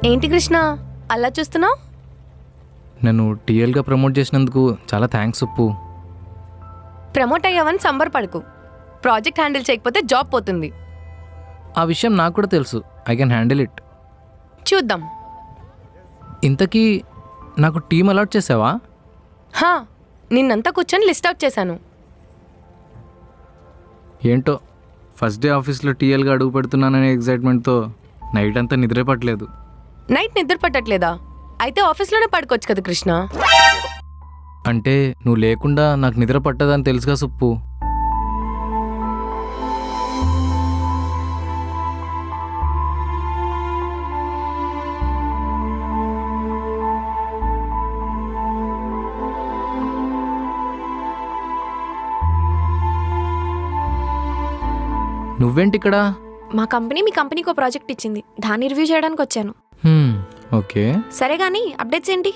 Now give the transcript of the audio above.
ఏంటి కృష్ణ అలా చూస్తున్నావు? నన్ను టీఎల్గా ప్రమోట్ చేసినందుకు చాలా థ్యాంక్స్ ఉప్పు. ప్రమోట్ అయ్యావని సంబరపడకు. ప్రాజెక్ట్ హ్యాండిల్ చేయకపోతే జాబ్ పోతుంది. ఆ విషయం నాకు కూడా తెలుసు. I can handle it. చూద్దాం. ఇంతకీ నాకు టీం అలాట్ చేసావా? హా, నిన్నంతా కూర్చొని లిస్ట్ అవుట్ చేశాను. ఏంటో ఫస్ట్ డే ఆఫీస్లో టీఎల్గా అడుగు పెడుతున్నాననే ఎగ్జైట్మెంట్తో నైట్ అంతా నిద్రే పట్టలేదు. నైట్ నిద్ర పట్టట్లేదా? అయితే ఆఫీస్లోనే పడుకోవచ్చు కదా కృష్ణ. అంటే నువ్వు లేకుండా నాకు నిద్ర పట్టదని తెలుసుగా సుప్పు. నువ్వేంటి ఇక్కడ? మా కంపెనీ మీ కంపెనీకి ఒక ప్రాజెక్ట్ ఇచ్చింది, దాన్ని రివ్యూ చేయడానికి వచ్చాను. ఓకే. సరే కానీ అప్డేట్స్ ఏంటి?